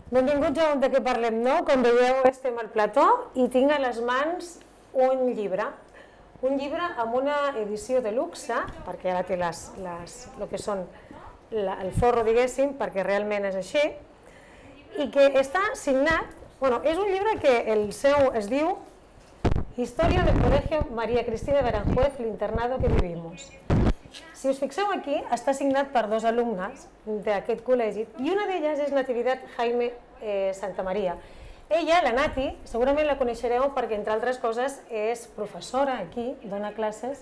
Benvinguts a On de què parlem nou. Com veieu, estem al plató i tinc a les mans un llibre amb una edició de luxe, perquè ara té el que són el forro, diguéssim, perquè realment és així, i que està signat. Bueno, és un llibre que el seu es diu Historia del Colegio María Cristina de Aranjuez, l'internado que vivimos. Si us fixeu aquí, està signat per dos alumnes d'aquest col·legi i una d'elles és Natividad Jaime Santamaría. Ella, la Nati, segurament la coneixereu perquè, entre altres coses, és professora aquí, dona classes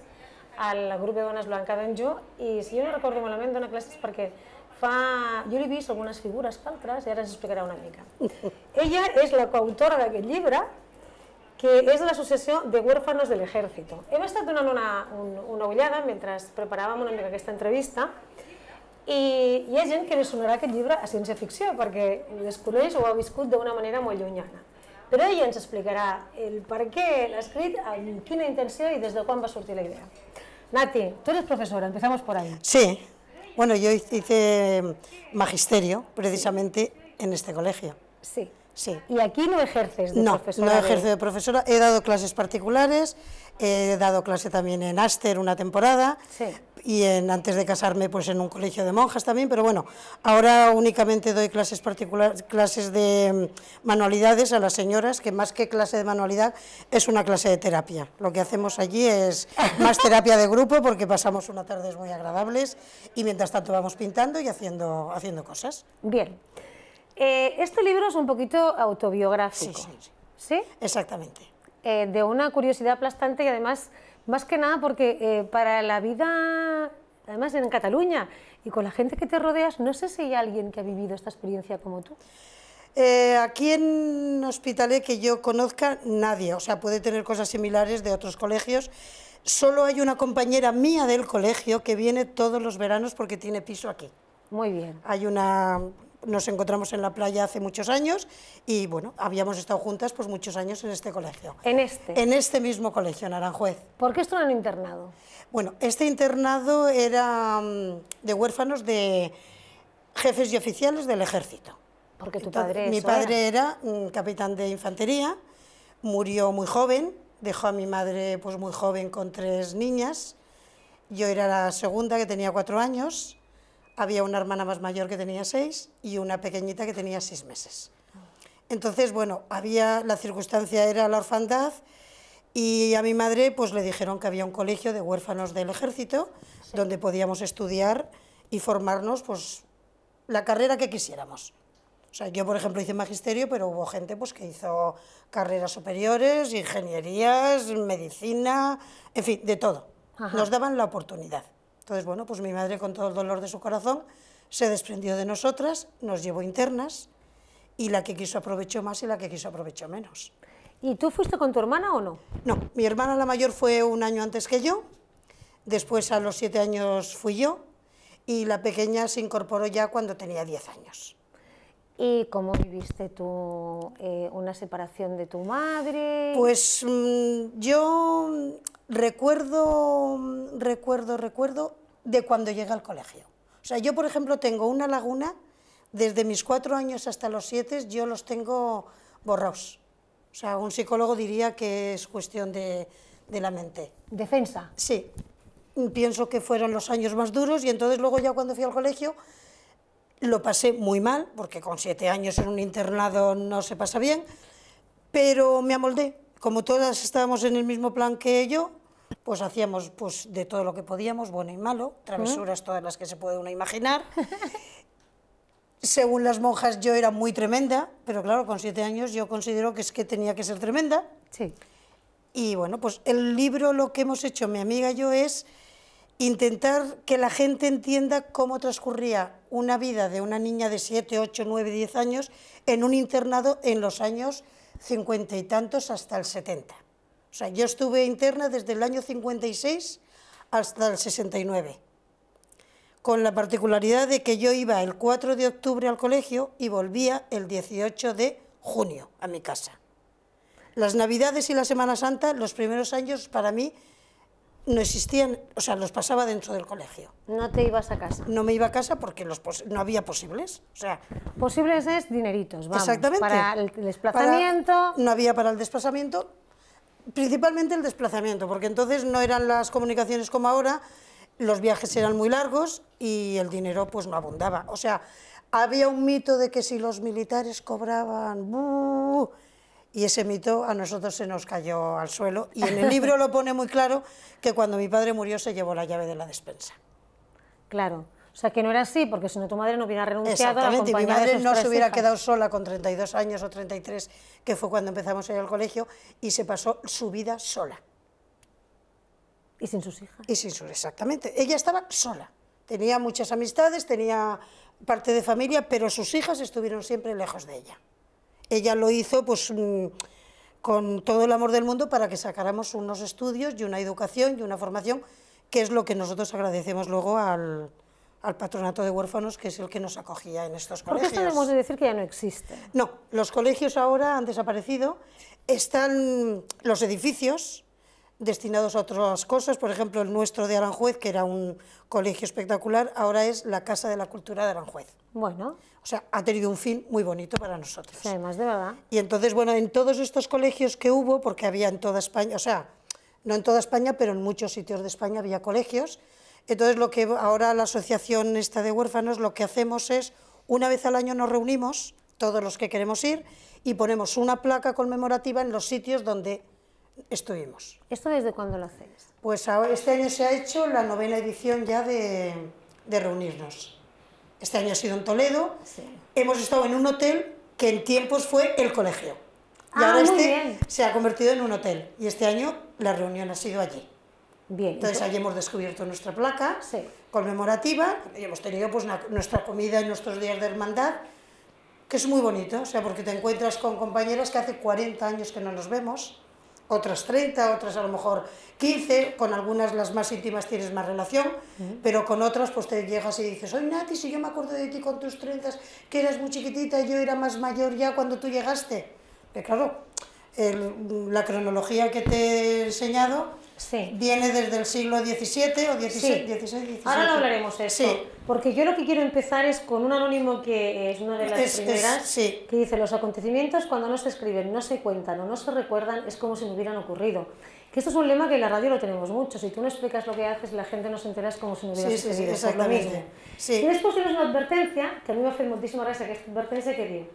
al grup de dones Blanca d'Anjou i, si jo no recordo malament, dona classes perquè jo l'he vist algunes figures que altres i ara ens explicarà una mica. Ella és la coautora d'aquest llibre, que és de l'Associació de Huérfanos del Ejército. Hem estat donant una ullada mentre preparàvem una mica aquesta entrevista i hi ha gent que li sonarà aquest llibre a ciència-ficció perquè ho desconeix o ho ha viscut d'una manera molt llunyana. Però ella ens explicarà el per què l'ha escrit, amb quina intenció i des de quan va sortir la idea. Nati, tú eres profesora, empezamos por ahí. Sí, bueno, yo hice magisterio precisamente en este colegio. Sí. Sí. ¿Y aquí no ejerces de profesora? No ejerzo de profesora, he dado clases particulares, he dado clase también en Aster una temporada, sí. Y antes de casarme pues en un colegio de monjas también, pero bueno, ahora únicamente doy clases particulares, clases de manualidades a las señoras, que más que clase de manualidad es una clase de terapia. Lo que hacemos allí es más terapia de grupo porque pasamos unas tardes muy agradables y mientras tanto vamos pintando y haciendo cosas. Bien. Este libro es un poquito autobiográfico. Sí, sí, sí. ¿Sí? Exactamente. De una curiosidad aplastante y además, más que nada porque para la vida, además en Cataluña y con la gente que te rodeas, no sé si hay alguien que ha vivido esta experiencia como tú. Aquí en Hospitalet que yo conozca, nadie, o sea, puede tener cosas similares de otros colegios. Solo hay una compañera mía del colegio que viene todos los veranos porque tiene piso aquí. Muy bien. Nos encontramos en la playa hace muchos años y bueno, habíamos estado juntas pues muchos años en este colegio. ¿En este? En este mismo colegio, en Aranjuez. ¿Por qué esto era un internado? Bueno, este internado era de huérfanos de jefes y oficiales del ejército. Porque tu padre... Mi padre era capitán de infantería, murió muy joven, dejó a mi madre pues muy joven con 3 niñas, yo era la segunda que tenía 4 años, había una hermana más mayor que tenía 6 y una pequeñita que tenía 6 meses. Entonces, bueno, la circunstancia era la orfandad y a mi madre pues le dijeron que había un colegio de huérfanos del ejército, sí, donde podíamos estudiar y formarnos pues la carrera que quisiéramos. O sea, yo, por ejemplo, hice magisterio, pero hubo gente pues que hizo carreras superiores, ingenierías, medicina, en fin, de todo. Ajá. Nos daban la oportunidad. Entonces, bueno, pues mi madre, con todo el dolor de su corazón, se desprendió de nosotras, nos llevó internas, y la que quiso aprovechó más y la que quiso aprovechó menos. ¿Y tú fuiste con tu hermana o no? No, mi hermana la mayor fue un año antes que yo, después a los 7 años fui yo, y la pequeña se incorporó ya cuando tenía 10 años. ¿Y cómo viviste tú una separación de tu madre? Pues yo recuerdo de cuando llegué al colegio. O sea, yo, por ejemplo, tengo una laguna, desde mis 4 años hasta los 7, yo los tengo borrados. O sea, un psicólogo diría que es cuestión de la mente. ¿Defensa? Sí, pienso que fueron los años más duros y entonces luego ya cuando fui al colegio lo pasé muy mal, porque con 7 años en un internado no se pasa bien, pero me amoldé. Como todas estábamos en el mismo plan que yo, pues hacíamos pues, de todo lo que podíamos, bueno y malo, travesuras todas las que se puede uno imaginar. Según las monjas yo era muy tremenda, pero claro, con 7 años yo considero que es que tenía que ser tremenda. Sí. Y bueno, pues el libro lo que hemos hecho mi amiga y yo es intentar que la gente entienda cómo transcurría una vida de una niña de 7, 8, 9, 10 años en un internado en los años 50 y tantos hasta el 70. O sea, yo estuve interna desde el año 56 hasta el 69, con la particularidad de que yo iba el 4 de octubre al colegio y volvía el 18 de junio a mi casa. Las Navidades y la Semana Santa, los primeros años para mí no existían, o sea, los pasaba dentro del colegio. No te ibas a casa. No me iba a casa porque no había posibles, o sea... Posibles es dineritos, vamos, Exactamente. para el desplazamiento... No había para el desplazamiento, principalmente el desplazamiento, porque entonces no eran las comunicaciones como ahora, los viajes eran muy largos y el dinero pues no abundaba. O sea, había un mito de que si los militares cobraban... ¡buh! Y ese mito a nosotros se nos cayó al suelo, y en el libro lo pone muy claro que cuando mi padre murió se llevó la llave de la despensa. Claro, o sea que no era así, porque si no tu madre no hubiera renunciado a Exactamente, y mi acompañar a madre sus no tres se hubiera hijas. quedado sola con 32 años o 33, que fue cuando empezamos a ir al colegio, y se pasó su vida sola. Y sin sus hijas. Y sin exactamente, ella estaba sola, tenía muchas amistades, tenía parte de familia, pero sus hijas estuvieron siempre lejos de ella. Ella lo hizo pues con todo el amor del mundo para que sacáramos unos estudios y una educación y una formación, que es lo que nosotros agradecemos luego al patronato de huérfanos, que es el que nos acogía en estos colegios. Porque esto debemos de decir que ya no existe. No, los colegios ahora han desaparecido, están los edificios destinados a otras cosas, por ejemplo el nuestro de Aranjuez, que era un colegio espectacular, ahora es la Casa de la Cultura de Aranjuez. Bueno. O sea, ha tenido un fin muy bonito para nosotros. Sí, además de verdad. Y entonces, bueno, en todos estos colegios que hubo, porque había en toda España, o sea, no en toda España, pero en muchos sitios de España había colegios, entonces lo que ahora la asociación esta de huérfanos, lo que hacemos es, una vez al año nos reunimos, todos los que queremos ir, y ponemos una placa conmemorativa en los sitios donde estuvimos. ¿Esto desde cuándo lo hacéis? Pues ahora, este año se ha hecho la 9ª edición ya de reunirnos. Este año ha sido en Toledo, sí. Hemos estado en un hotel que en tiempos fue el colegio. Y ahora se ha convertido en un hotel. Y este año la reunión ha sido allí. Bien. Entonces allí hemos descubierto nuestra placa sí. conmemorativa y hemos tenido pues nuestra comida en nuestros días de hermandad, que es muy bonito, o sea, porque te encuentras con compañeras que hace 40 años que no nos vemos, otras 30, otras a lo mejor 15, con algunas las más íntimas tienes más relación, pero con otras pues te llegas y dices, oye Nati, si yo me acuerdo de ti con tus 30, que eras muy chiquitita y yo era más mayor ya cuando tú llegaste. Pero claro, la cronología que te he enseñado sí. viene desde el siglo XVII o XVI. Ahora lo hablaremos esto, sí. Porque yo lo que quiero empezar es con un anónimo que es una de las primeras, sí. que dice, los acontecimientos cuando no se escriben, no se cuentan o no se recuerdan, es como si no hubieran ocurrido. Que esto es un lema que en la radio lo tenemos mucho, si tú no explicas lo que haces, la gente no se entera, es como si no hubieras escribido, sí, por lo mismo. Sí. Y después tienes una advertencia, que a mí me hace muchísima gracia, que es advertencia que dice,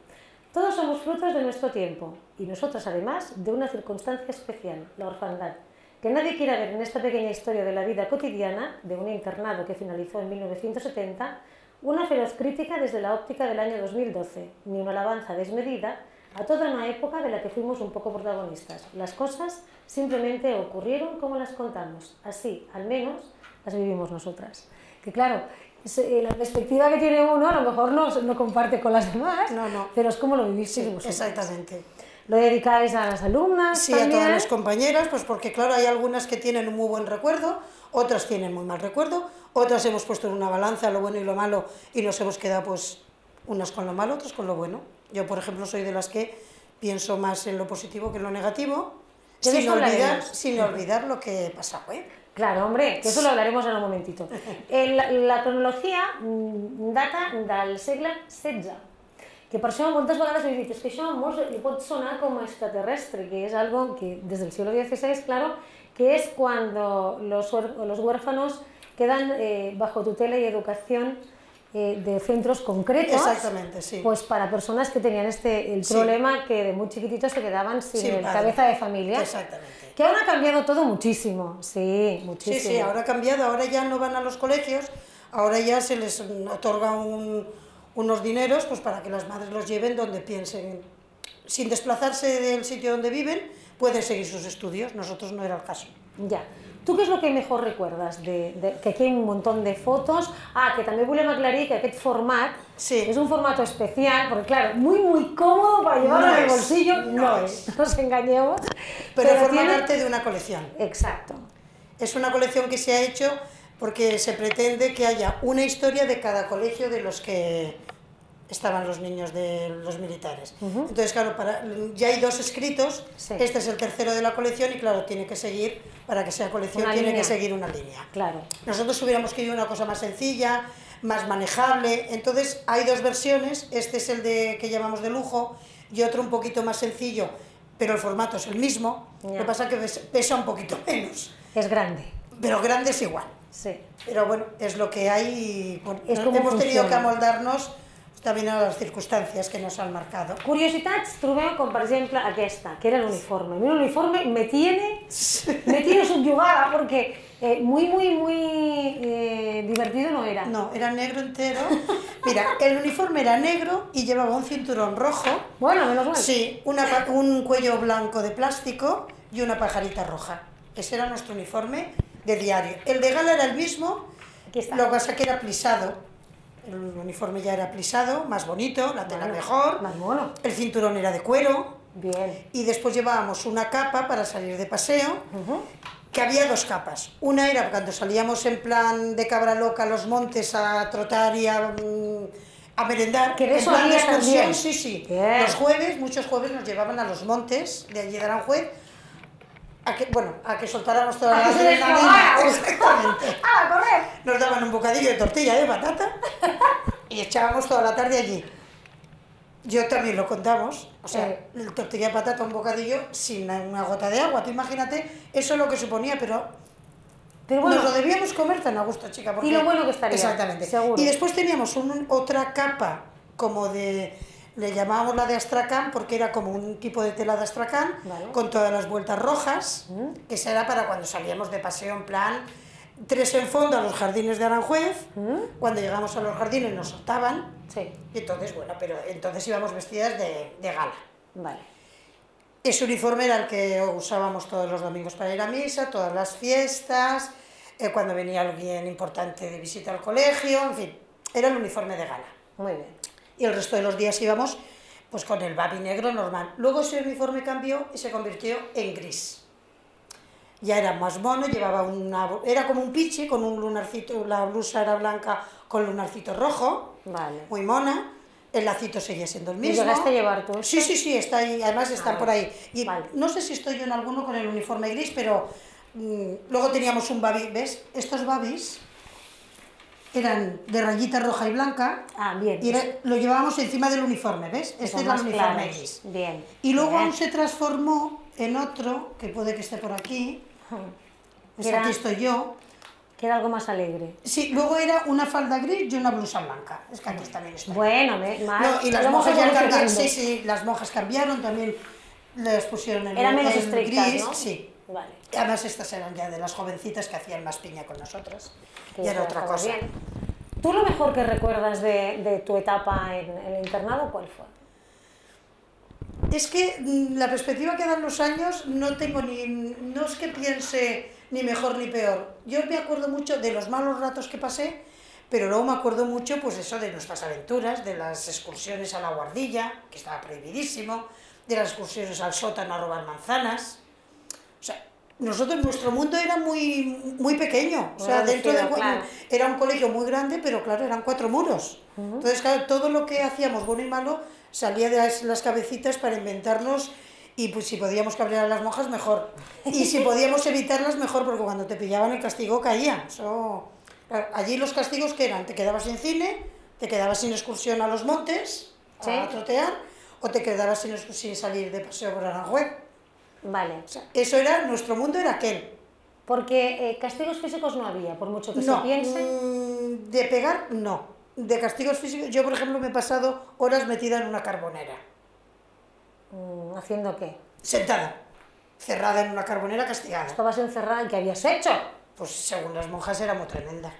todos somos frutos de nuestro tiempo, y nosotros además de una circunstancia especial, la orfandad. Que nadie quiera ver en esta pequeña historia de la vida cotidiana de un internado que finalizó en 1970 una feroz crítica desde la óptica del año 2012, ni una alabanza desmedida a toda una época de la que fuimos un poco protagonistas. Las cosas simplemente ocurrieron como las contamos, así, al menos, las vivimos nosotras. Que claro, la perspectiva que tiene uno a lo mejor no comparte con las demás, pero es como lo vivisteis vosotros. Exactamente. ¿Lo dedicáis a las alumnas? Sí, también? A todas las compañeras, pues porque claro, hay algunas que tienen un muy buen recuerdo, otras tienen muy mal recuerdo, otras hemos puesto en una balanza lo bueno y lo malo y nos hemos quedado pues unas con lo malo, otras con lo bueno. Yo, por ejemplo, soy de las que pienso más en lo positivo que en lo negativo, sin olvidar lo que he pasado, ¿eh? Claro, hombre, que eso lo hablaremos en un momentito. La cronologia data del segle XVI, que per això moltes vegades he dit, és que això a molts li pot sonar com extraterrestre, que es algo que desde el siglo XVI, claro, que es cuando los huérfanos quedan bajo tutela y educación de centros concretos. Exactamente, sí. Pues para personas que tenían el problema que de muy chiquititos se quedaban sin cabeza de familia. Exactamente. Que ahora ha cambiado todo muchísimo, sí, muchísimo. Sí, ahora ha cambiado, ahora ya no van a los colegios, ahora ya se les otorga unos dineros pues para que las madres los lleven donde piensen. Sin desplazarse del sitio donde viven, pueden seguir sus estudios, nosotros no era el caso. Ya. ¿Tú qué es lo que mejor recuerdas? Que aquí hay un montón de fotos. Que també volem aclarir que aquest format es un formato especial, porque claro, muy cómodo para llevarlo en el bolsillo, no es, no nos engañemos. Pero forma parte de una colección. Exacto. Es una colección que se ha hecho porque se pretende que haya una historia de cada colegio de los que estaban los niños de los militares. Entonces, claro, ya hay 2 escritos, Sí. este es el tercero de la colección y claro, tiene que seguir, para que sea colección, Una tiene línea. que seguir una línea. Claro. Nosotros hubiéramos querido una cosa más sencilla, más manejable, entonces hay 2 versiones, este es el que llamamos de lujo y otro un poquito más sencillo, pero el formato es el mismo, Ya. lo que pasa es que pesa un poquito menos, Es grande. pero grande es igual. Sí. Pero bueno, es lo que hay y bueno, Es como hemos tenido funciona. que amoldarnos también a les circumstàncies que nos han marcado. Curiositats trobem com, per exemple, aquesta, que era el uniforme. A mí el uniforme me tiene subyugada porque muy divertido no era. No, era negro entero. Mira, el uniforme era negro y llevaba un cinturón rojo. Bueno, menos mal. Sí, un cuello blanco de plástico y una pajarita roja. Ese era nuestro uniforme de diario. El de gala era el mismo, Aquí está. lo que pasa que era plisado. El uniforme ya era plisado, más bonito, la tela Bueno, mejor. más mono. El cinturón era de cuero. Bien. Y después llevábamos una capa para salir de paseo, que había 2 capas. Una era cuando salíamos en plan de cabra loca a los montes a trotar y a merendar, Que de en eso plan de había excursión, también. sí, sí. Bien. Los jueves, muchos jueves nos llevaban a los montes de allí de Aranjuez, a que soltáramos toda la A que se adrenalina. desfogáramos. Exactamente. ¡Ah, a correr! Nos daban un bocadillo de tortilla de patata y echábamos toda la tarde allí. Yo también lo contamos, o sea, el tortilla de patata, un bocadillo sin una gota de agua. Tú imagínate, eso es lo que suponía, pero bueno, nos lo debíamos comer tan a gusto, chica. Porque, y lo bueno que estaría, exactamente. seguro. Y después teníamos otra capa como de, le llamábamos la de astracán, porque era como un tipo de tela de astracán, Vale. con todas las vueltas rojas, que esa era para cuando salíamos de paseo en plan 3 en fondo a los jardines de Aranjuez. Cuando llegamos a los jardines nos soltaban. Sí, Y entonces, bueno, pero entonces íbamos vestidas de gala. vale. Ese uniforme era el que usábamos todos los domingos para ir a misa, todas las fiestas, cuando venía alguien importante de visita al colegio, en fin, era el uniforme de gala. Muy bien. Y el resto de los días íbamos pues con el babi negro normal. Luego ese uniforme cambió y se convirtió en gris. Ya era más mono, era como un pichi con un lunarcito, la blusa era blanca con lunarcito rojo, Vale. muy mona, el lacito seguía siendo el ¿Y mismo. llegaste a llevar tú Sí, este? sí, está ahí, además están por ahí. Y Vale. no sé si estoy yo en alguno con el uniforme gris, pero luego teníamos un babi, ¿ves? Estos babis eran de rayita roja y blanca. Ah, bien. Y lo llevábamos encima del uniforme, ¿ves? Que Este son era el más uniforme claros. gris. Bien. Y luego Bien. aún se transformó en otro, que puede que esté por aquí. Pues Era- aquí estoy yo. Que era algo más alegre. Sí, luego era una falda gris y una blusa blanca. Es que aquí también está. Bueno, No, y las vamos monjas ya cambiaron. evolucionando. Sí, sí, las monjas cambiaron, también les pusieron el, Eran menos el estrictas, gris. ¿no? Sí. Vale. Y además estas eran ya de las jovencitas que hacían más piña con nosotras. Que Y era ya otra estaba cosa. bien. ¿Tú lo mejor que recuerdas de tu etapa en el internado cuál fue? Es que la perspectiva que dan los años no es que piense ni mejor ni peor. Yo me acuerdo mucho de los malos ratos que pasé, pero luego me acuerdo mucho pues eso de nuestras aventuras, de las excursiones a la Guardilla, que estaba prohibidísimo, de las excursiones al sótano a robar manzanas. O sea, nuestro mundo era muy pequeño. O sea, Muy dentro reducido, claro. era un colegio muy grande, pero claro, eran 4 muros. Entonces, claro, todo lo que hacíamos, bueno y malo, salía de las cabecitas para inventarnos, y pues si podíamos cabrear a las monjas, mejor. Y si podíamos evitarlas, mejor, porque cuando te pillaban el castigo caía. Claro, allí los castigos que eran, te quedabas sin cine, te quedabas sin excursión a los montes, Sí. a trotear, o te quedabas sin salir de paseo por Aranjuez. Vale. O sea, eso era, nuestro mundo era aquel. Porque castigos físicos no había, por mucho que se No, piense. de pegar, no. De castigos físicos, yo por ejemplo me he pasado horas metida en una carbonera. ¿Haciendo qué? Sentada, cerrada en una carbonera, castigada. Estabas encerrada y ¿qué habías hecho? Pues según las monjas era muy tremenda.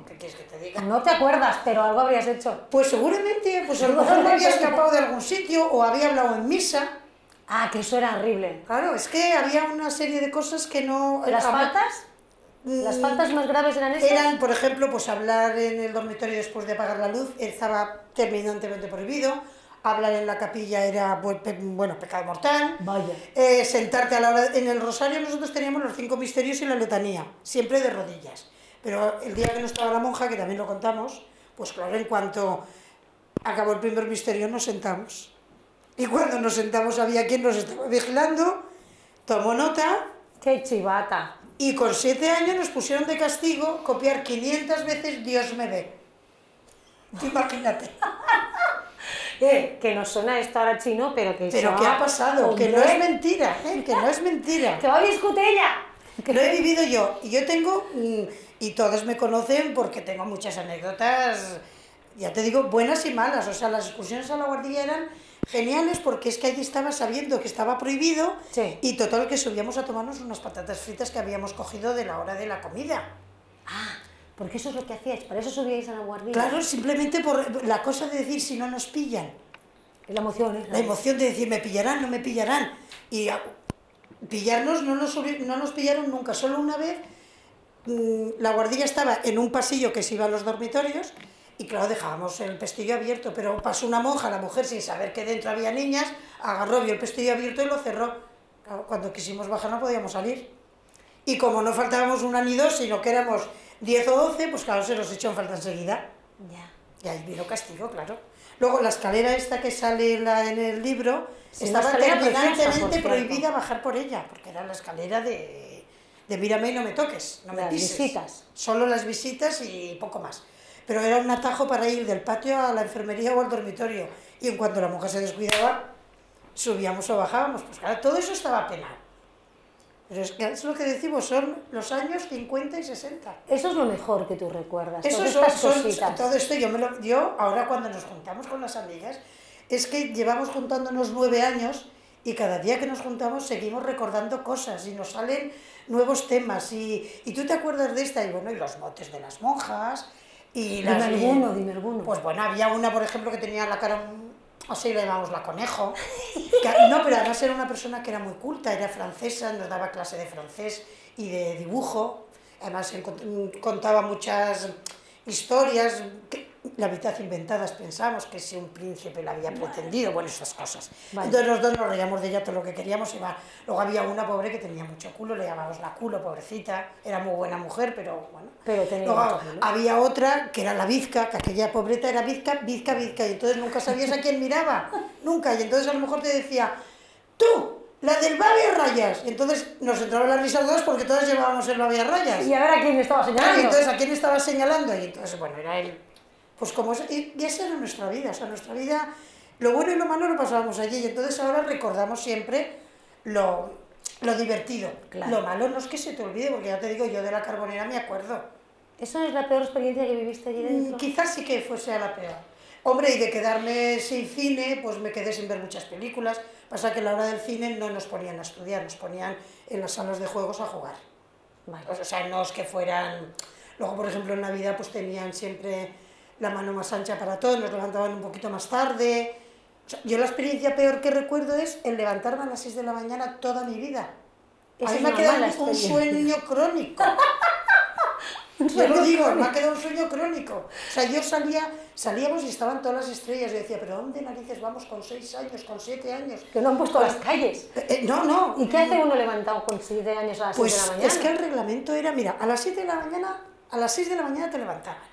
¿Qué quieres que te diga? No te acuerdas, pero algo habrías hecho. Pues seguramente, pues a lo mejor me había escapado de algún sitio o había hablado en misa. Ah, que eso era horrible. Claro, es que había una serie de cosas que no... ¿Las faltas? ¿Las faltas más graves eran esas? Eran, por ejemplo, pues hablar en el dormitorio después de apagar la luz estaba terminantemente prohibido. Hablar en la capilla era, bueno, pecado mortal. Vaya. Sentarte a la hora... En el rosario nosotros teníamos los 5 misterios y la letanía, siempre de rodillas. Pero el día que no estaba la monja, que también lo contamos, pues claro, en cuanto Acabó el primer misterio, nos sentamos. Y cuando nos sentamos había quien nos estaba vigilando, tomó nota. ¡Qué chivata! Y con 7 años nos pusieron de castigo copiar 500 veces Dios me ve. Imagínate. Que nos suena esto ahora chino, pero que Pero ¿qué ha pasado? Hombre. Que no es mentira, que no es mentira. ¡Que va a discutella! Lo he vivido yo. Y yo tengo, y todos me conocen porque tengo muchas anécdotas, ya te digo, buenas y malas. O sea, las excursiones a la Guardilla eran geniales porque es que allí estaba sabiendo que estaba prohibido, sí. Y total que subíamos a tomarnos unas patatas fritas que habíamos cogido de la hora de la comida. Ah, porque eso es lo que hacíais, para eso subíais a la Guardilla. Claro, simplemente por la cosa de decir si no nos pillan. La emoción, ¿eh? La emoción de decir me pillarán, no me pillarán. Y pillarnos no nos pillaron nunca, solo una vez. La Guardilla estaba en un pasillo que se iba a los dormitorios y claro, dejábamos el pestillo abierto, pero pasó una monja, la mujer, sin saber que dentro había niñas, agarró, vio el pestillo abierto y lo cerró. Claro, cuando quisimos bajar no podíamos salir. Y como no faltábamos una ni dos, sino que éramos 10 o 12, pues claro, se nos echó en falta enseguida. Ya. Y ahí vino castigo, claro. Luego, la escalera esta que sale en el libro, sí, estaba terminantemente prohibida cierto. bajar por ella, porque era la escalera de mírame y no me toques, no me pises. Visitas. Solo las visitas y poco más. Pero era un atajo para ir del patio a la enfermería o al dormitorio. Y en cuanto la mujer se descuidaba, subíamos o bajábamos. Pues claro, todo eso estaba penado. Pero es que es lo que decimos, son los años 50 y 60. Eso es lo mejor que tú recuerdas. Eso son todo esto yo ahora cuando nos juntamos con las amigas, es que llevamos juntándonos 9 años y cada día que nos juntamos seguimos recordando cosas y nos salen nuevos temas y tú te acuerdas de esta y bueno, y los motes de las monjas y dime alguno. Pues bueno, había una por ejemplo que tenía la cara así, le llamamos la conejo, no, pero además era una persona que era muy culta, era francesa, nos daba clase de francés y de dibujo, además contaba muchas historias, la mitad inventadas, pensamos que si un príncipe la había pretendido, bueno, esas cosas. Vale. Entonces los dos nos reíamos de ella todo lo que queríamos. Luego había una pobre que tenía mucho culo, le llamábamos la culo, pobrecita, era muy buena mujer, pero bueno. Pero tenía luego había otra que era la bizca, que aquella pobreta era bizca, y entonces nunca sabías a quién miraba, nunca, y entonces a lo mejor te decía, tú, la del babi a rayas, y entonces nos entraba la risa dos porque todos llevábamos el babi a rayas. Y a ver a quién estaba señalando. Y entonces a quién estaba señalando, y entonces bueno, era él. Pues como y esa era nuestra vida, o sea, nuestra vida, lo bueno y lo malo lo pasábamos allí, y entonces ahora recordamos siempre lo divertido. Claro. Lo malo no es que se te olvide, porque ya te digo, yo de la Carbonera me acuerdo. ¿Eso es la peor experiencia que viviste allí dentro? Quizás sí que fuese la peor. Hombre, y de quedarme sin cine, pues me quedé sin ver muchas películas. Pasa que a la hora del cine no nos ponían a estudiar, nos ponían en las salas de juegos a jugar. Vale. O sea, no es que fueran... Luego, por ejemplo, en Navidad pues tenían siempre la mano más ancha para todos, nos levantaban un poquito más tarde. O sea, yo la experiencia peor que recuerdo es el levantarme a las 6 de la mañana toda mi vida. A mí me ha quedado un sueño crónico. Yo lo digo, me ha quedado un sueño crónico. O sea, yo salíamos y estaban todas las estrellas. Yo decía, ¿pero dónde narices vamos con 6 años, con 7 años? Que no han puesto las calles. No. ¿Y qué hace uno levantado con 7 años a las 6 de la mañana? Pues es que el reglamento era, mira, a las 7 de la mañana, a las 6 de la mañana te levantaban.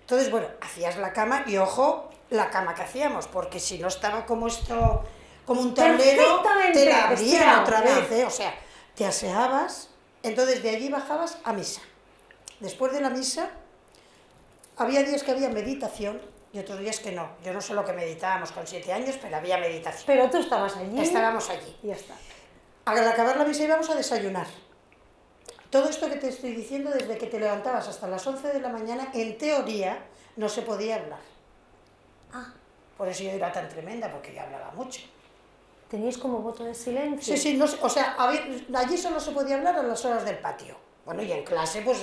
Entonces, bueno, hacías la cama y ojo, la cama que hacíamos, porque si no estaba como esto, como un tablero, te la abrían otra vez, o sea, te aseabas, entonces de allí bajabas a misa. Después de la misa, había días que había meditación y otros días que no. Yo no sé lo que meditábamos con 7 años, pero había meditación. Pero tú estabas allí. Estábamos allí. Y ya está. Al acabar la misa íbamos a desayunar. Todo esto que te estoy diciendo, desde que te levantabas hasta las 11 de la mañana, en teoría, no se podía hablar. Ah. Por eso yo era tan tremenda, porque yo hablaba mucho. ¿Teníais como voto de silencio? Sí, no, o sea, allí solo se podía hablar a las horas del patio. Bueno, y en clase, pues,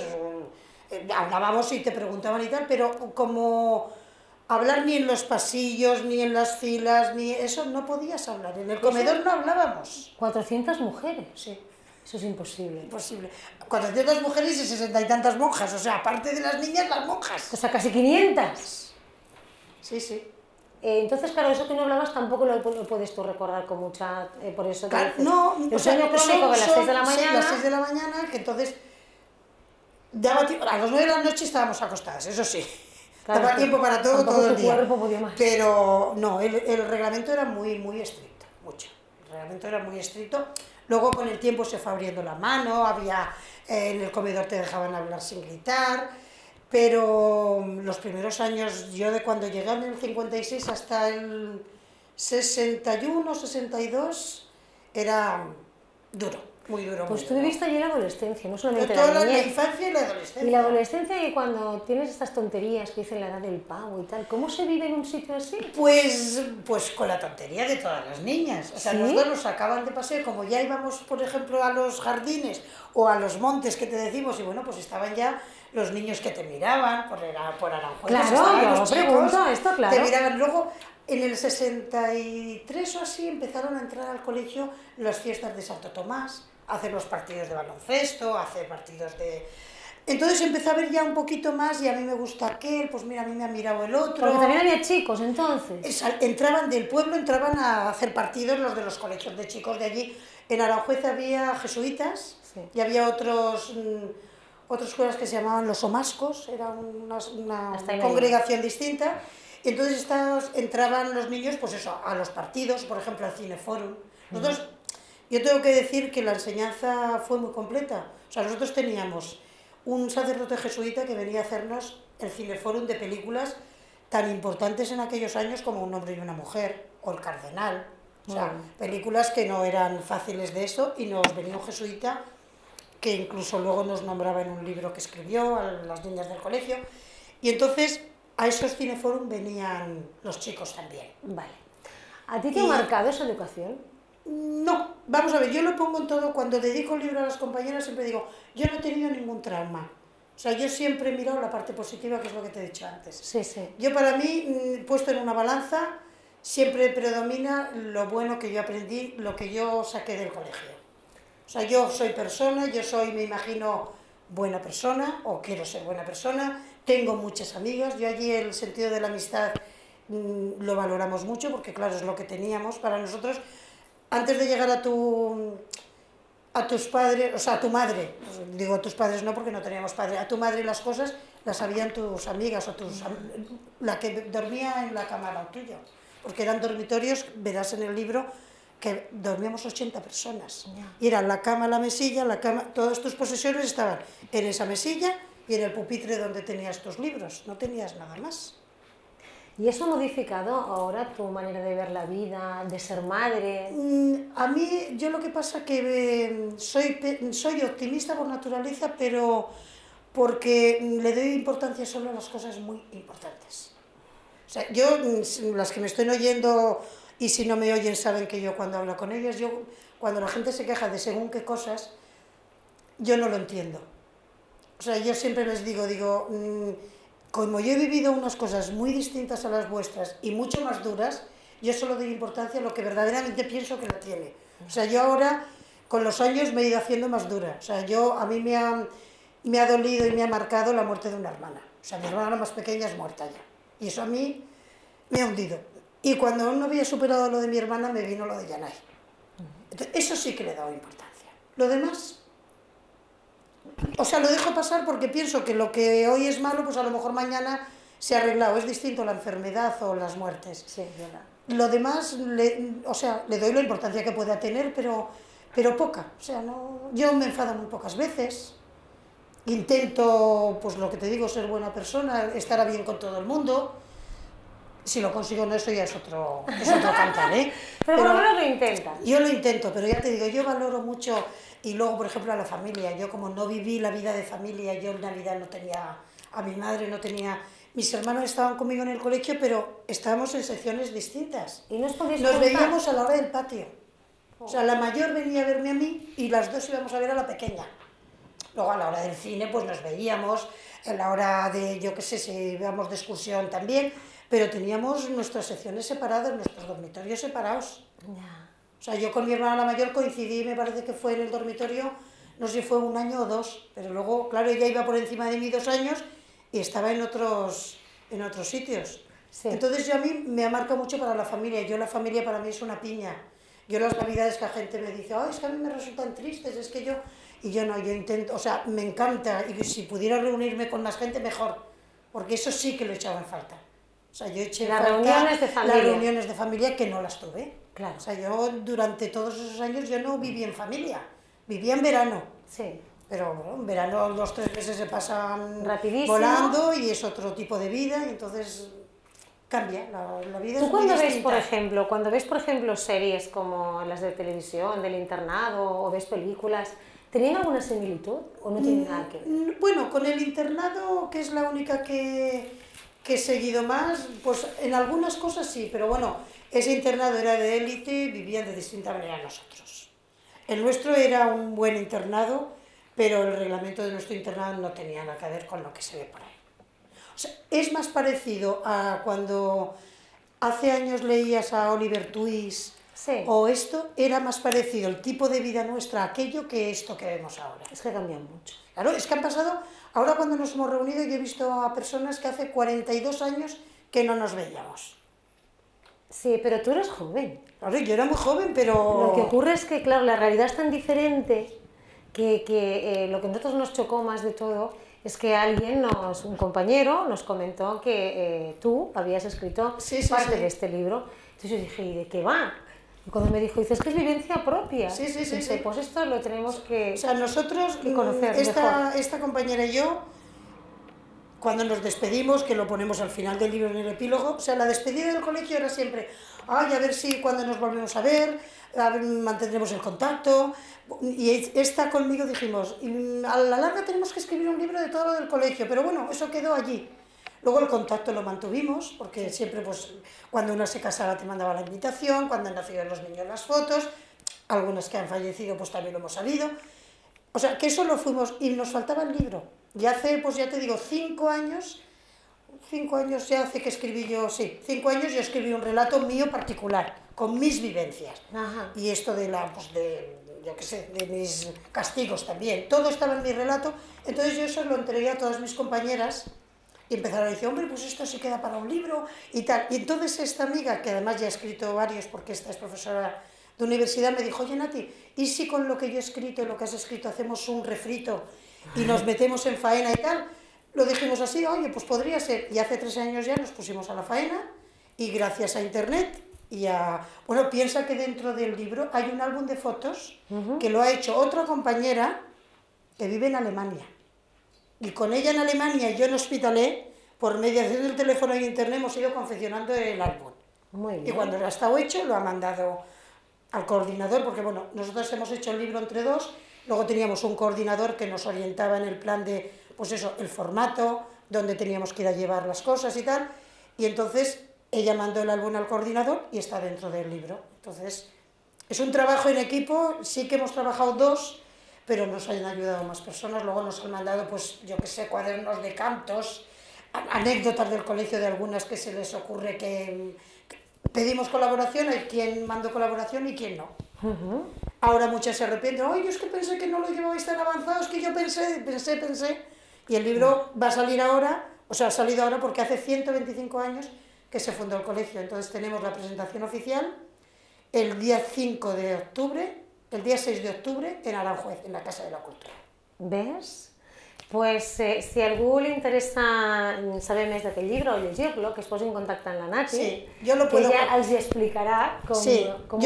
hablábamos y te preguntaban y tal, pero como hablar ni en los pasillos, ni en las filas, ni eso, no podías hablar. En el comedor no hablábamos. 400 mujeres. Sí. Eso es imposible. Imposible. 400 mujeres y 60 y tantas monjas, o sea, aparte de las niñas, las monjas. O sea, casi 500. Sí. Entonces, claro, eso que no hablabas tampoco lo puedes tú recordar con mucha... por eso claro, no, el sueño crónico de las 6 de la mañana... Sí, las 6 de la mañana, que entonces... a las 9 de la noche estábamos acostadas, eso sí. Claro, daba tiempo para todo, tampoco todo el tu día. cuerpo podía más. Pero no, el reglamento era muy, muy estricto, mucho. El reglamento era muy estricto. Luego con el tiempo se fue abriendo la mano, en el comedor te dejaban hablar sin gritar, pero los primeros años, yo de cuando llegué en el 56 hasta el 61, 62, era duro, muy duro. Pues muy tú duro. viviste allí la adolescencia, no solamente Toda la la niñez. infancia y la adolescencia. Y la adolescencia, y cuando tienes estas tonterías que dicen la edad del pavo y tal, ¿cómo se vive en un sitio así? Pues con la tontería de todas las niñas. O sea, ¿Sí? nosotros nos sacaban de paseo, como ya íbamos, por ejemplo, a los jardines o a los montes que te decimos, y bueno, pues estaban ya los niños que te miraban por Aranjuez. Claro, estaban yo los pregunto esto, claro. Te miraban. Luego, en el 63 o así, empezaron a entrar al colegio las fiestas de Santo Tomás, a hacer los partidos de baloncesto, a hacer partidos de... Entonces empecé a ver ya un poquito más, y a mí me gusta aquel, pues mira, a mí me ha mirado el otro. Porque también había chicos entonces. Entraban del pueblo, entraban a hacer partidos los de los colegios de chicos de allí. En Aranjuez había jesuitas, Sí. y había otras escuelas que se llamaban los Omascos, era una Hasta ahí no congregación distinta. Y entonces entraban los niños, pues eso, a los partidos, por ejemplo, al Cineforum. Nosotros, yo tengo que decir que la enseñanza fue muy completa. O sea, nosotros teníamos un sacerdote jesuita que venía a hacernos el Cineforum de películas tan importantes en aquellos años como Un hombre y una mujer, o El cardenal. O sea, películas que no eran fáciles de eso, y nos venía un jesuita que incluso luego nos nombraba en un libro que escribió a las niñas del colegio. Y entonces a esos Cineforum venían los chicos también. Vale. ¿A ti te ha marcado esa educación? No, vamos a ver, yo lo pongo en todo. Cuando dedico el libro a las compañeras siempre digo, yo no he tenido ningún trauma. O sea, yo siempre he mirado la parte positiva, que es lo que te he dicho antes. Sí, sí. Yo, para mí, puesto en una balanza, siempre predomina lo bueno que yo aprendí, lo que yo saqué del colegio. O sea, yo soy persona, me imagino, buena persona, o quiero ser buena persona, tengo muchas amigas. Yo allí el sentido de la amistad lo valoramos mucho, porque claro, es lo que teníamos para nosotros. Antes de llegar a tus padres, o sea, a tu madre, digo a tus padres no porque no teníamos padre, a tu madre las cosas las sabían tus amigas, o la que dormía en la cama al lado tuyo, porque eran dormitorios, verás en el libro, que dormíamos 80 personas, y era la cama, la mesilla, todas tus posesiones estaban en esa mesilla y en el pupitre donde tenías tus libros, no tenías nada más. ¿Y eso ha modificado ahora tu manera de ver la vida, de ser madre? A mí, yo lo que pasa que soy optimista por naturaleza, pero porque le doy importancia solo a las cosas muy importantes. O sea, yo, las que me estén oyendo, y si no me oyen saben que yo cuando hablo con ellas, cuando la gente se queja de según qué cosas, yo no lo entiendo. O sea, yo siempre les digo, como yo he vivido unas cosas muy distintas a las vuestras y mucho más duras, yo solo doy importancia a lo que verdaderamente pienso que lo tiene. O sea, yo ahora, con los años, me he ido haciendo más dura. O sea, a mí me ha dolido y me ha marcado la muerte de una hermana. O sea, mi hermana más pequeña es muerta ya. Y eso a mí me ha hundido. Y cuando aún no había superado lo de mi hermana, me vino lo de Yanay. Entonces, eso sí que le he dado importancia. Lo demás, o sea, lo dejo pasar porque pienso que lo que hoy es malo, pues a lo mejor mañana se ha arreglado. Es distinto la enfermedad o las muertes. Sí, verdad. Lo demás, le doy la importancia que pueda tener, pero poca. O sea, yo me enfado muy pocas veces. Intento, pues lo que te digo, ser buena persona, estar a bien con todo el mundo. Si lo consigo, no, eso ya es otro cantar, ¿eh? Pero por lo menos lo intentas. Yo lo intento, pero ya te digo, yo valoro mucho. Y luego, por ejemplo, a la familia. Yo, como no viví la vida de familia, yo en Navidad no tenía a mi madre, no tenía... Mis hermanos estaban conmigo en el colegio, pero estábamos en secciones distintas. ¿Y no os podíais Nos juntar? veíamos a la hora del patio. O sea, la mayor venía a verme a mí y las dos íbamos a ver a la pequeña. Luego, a la hora del cine, pues nos veíamos. A la hora de, yo qué sé, si íbamos de excursión también. Pero teníamos nuestras secciones separadas, nuestros dormitorios separados. Ya. O sea, yo con mi hermana la mayor coincidí, me parece que fue en el dormitorio, no sé si fue 1 año o 2, pero luego, claro, ella iba por encima de mí 2 años y estaba en otros sitios. Sí. Entonces yo, a mí me ha marcado mucho para la familia. La familia para mí es una piña. Yo las navidades que la gente me dice, es que a mí me resultan tristes, es que yo... Y yo no, yo intento, o sea, me encanta, y si pudiera reunirme con más gente, mejor. porque eso sí que lo echaba en falta. O sea, yo eché en Las falta reuniones de familia. las reuniones de familia que no las tuve. Claro. O sea, yo durante todos esos años yo no viví en familia, vivía en verano. Sí. Pero bueno, en verano los 3 meses se pasan Rapidísimo. volando y es otro tipo de vida y entonces cambia, la vida ¿Tú es muy cuando ves, distinta. por ejemplo, series como las de televisión, del internado, o ves películas, ¿tenían alguna similitud o no tienen nada que ver? Bueno, con el internado, que es la única que he seguido más, pues en algunas cosas sí, pero bueno, ese internado era de élite, vivían de distinta manera a nosotros. El nuestro era un buen internado, pero el reglamento de nuestro internado no tenía nada que ver con lo que se ve por ahí. O sea, es más parecido a cuando hace años leías a Oliver Twist, Sí. o esto, era más parecido el tipo de vida nuestra a aquello que esto que vemos ahora. Es que cambian mucho. Claro, es que han pasado, ahora cuando nos hemos reunido yo he visto a personas que hace 42 años que no nos veíamos. Sí, pero tú eres joven. Claro, yo era muy joven, pero... Lo que ocurre es que, claro, la realidad es tan diferente que lo que a nosotros nos chocó más de todo es que un compañero, nos comentó que tú habías escrito parte de este libro. Entonces yo dije, ¿y de qué va? Y cuando me dijo, dices que es vivencia propia. Sí. Dice, pues esto lo tenemos que, o sea, nosotros, conocer mejor. esta compañera y yo, cuando nos despedimos, que lo ponemos al final del libro en el epílogo, o sea, la despedida del colegio era siempre, ay, a ver si cuando nos volvemos a ver mantendremos el contacto. Y esta conmigo dijimos, a la larga tenemos que escribir un libro de todo lo del colegio, pero bueno, eso quedó allí. Luego el contacto lo mantuvimos, porque siempre, pues, cuando uno se casaba te mandaba la invitación, cuando han nacido los niños las fotos, algunas que han fallecido pues también lo hemos sabido. O sea, que eso lo fuimos, y nos faltaba el libro. Y hace, pues ya te digo, 5 años ya hace que escribí yo, sí, 5 años yo escribí un relato mío particular, con mis vivencias. Ajá. Y esto de yo qué sé, de mis castigos también, todo estaba en mi relato, entonces yo eso lo entregué a todas mis compañeras, y empezaron a decir, hombre, pues esto sí queda para un libro, y tal. Y entonces esta amiga, que además ya ha escrito varios, porque esta es profesora de universidad, me dijo, oye Nati, ¿y si con lo que yo he escrito y lo que has escrito hacemos un refrito y nos metemos en faena y tal? Lo dijimos así, oye, pues podría ser. Y hace 3 años ya nos pusimos a la faena, y gracias a internet y a... Bueno, piensa que dentro del libro hay un álbum de fotos que lo ha hecho otra compañera que vive en Alemania. Y con ella en Alemania y yo en Hospitalet, por mediación del teléfono y internet, hemos ido confeccionando el álbum. Muy bien. Y cuando lo ha estado hecho, lo ha mandado al coordinador, porque bueno, nosotros hemos hecho el libro entre 2, luego teníamos un coordinador que nos orientaba en el plan de, pues eso, el formato, dónde teníamos que ir a llevar las cosas y tal, y entonces ella mandó el álbum al coordinador y está dentro del libro. Entonces, es un trabajo en equipo, sí que hemos trabajado 2, pero nos han ayudado más personas, luego nos han mandado, pues, yo qué sé, cuadernos de cantos, anécdotas del colegio de algunas que se les ocurre que pedimos colaboración, hay quien mandó colaboración y quien no. Ahora muchas se arrepienten, oye, es que pensé que no lo llevabais tan avanzado, es que yo pensé, y el libro va a salir ahora, o sea, ha salido ahora porque hace 125 años que se fundó el colegio, entonces tenemos la presentación oficial el día 5 de octubre, el día 6 de octubre en Aranjuez, en la Casa de la Cultura. ¿Ves? Pues si a algú li interessa saber més d'aquest llibre o llegir-lo, que es posi en contacte amb la Nati, sí, yo lo puedo, que ella els explicará cómo, sí, cómo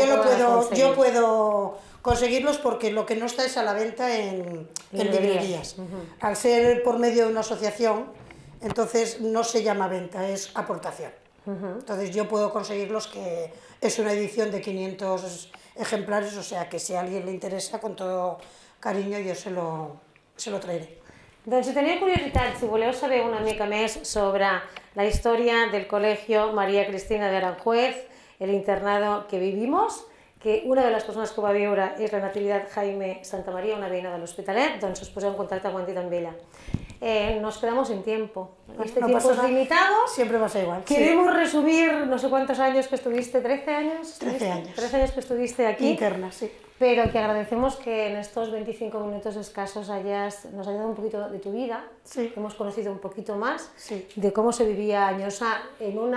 yo puedo conseguirlos porque lo que no está es a la venta en librerías. Al ser por medio de una asociación, entonces no se llama venta, es aportación. Entonces yo puedo conseguirlos, que es una edición de 500 ejemplares, o sea que si a alguien le interesa, con todo cariño yo se lo traeré. Doncs si teniu curiositat, si voleu saber una mica més sobre la història del Colegio María Cristina de Aranjuez, el internado que vivimos, que una de les persones que ho va viure és la Natividad Jaime Santamaría, una veïna de l'Hospitalet, doncs us poseu en contacte quan dit amb ella. Nos quedamos sin tiempo. Este tiempo es limitado. Siempre pasa igual. Queremos resumir no sé cuántos años que estuviste, 13 años. 13 años. 13 años que estuviste aquí. Interna, sí. Pero que agradecemos que en estos 25 minutos escasos nos hayas dado un poquito de tu vida. Sí. Hemos conocido un poquito más sí. de cómo se vivía Añosa en un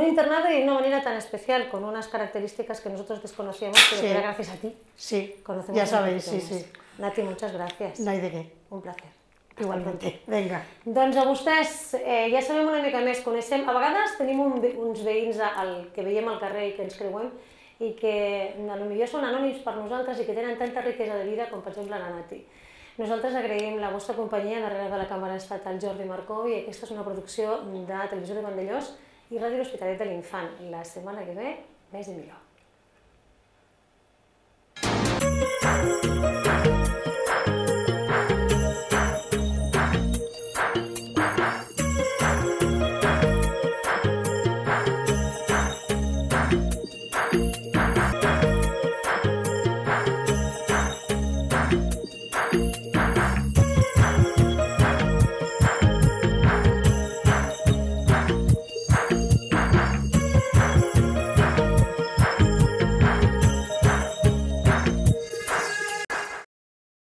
internado y de una manera tan especial, con unas características que nosotros desconocíamos, pero que era gracias a ti. Sí, conocemos ya sabéis, sí, más. sí. Nati, muchas gracias. No hay de qué. Un placer. Igualmente. Vinga. Doncs a vostès ja sabem una mica més, coneixem, a vegades tenim uns veïns que veiem al carrer i que ens creuem i que potser són anònims per nosaltres i que tenen tanta riquesa de vida com per exemple la Nati. Nosaltres agraïm la vostra companyia darrere de la càmera estatal Jordi Marcó i aquesta és una producció de Televisió de Vandellòs i Ràdio L'Hospitalet de l'Infant. La setmana que ve, més i millor.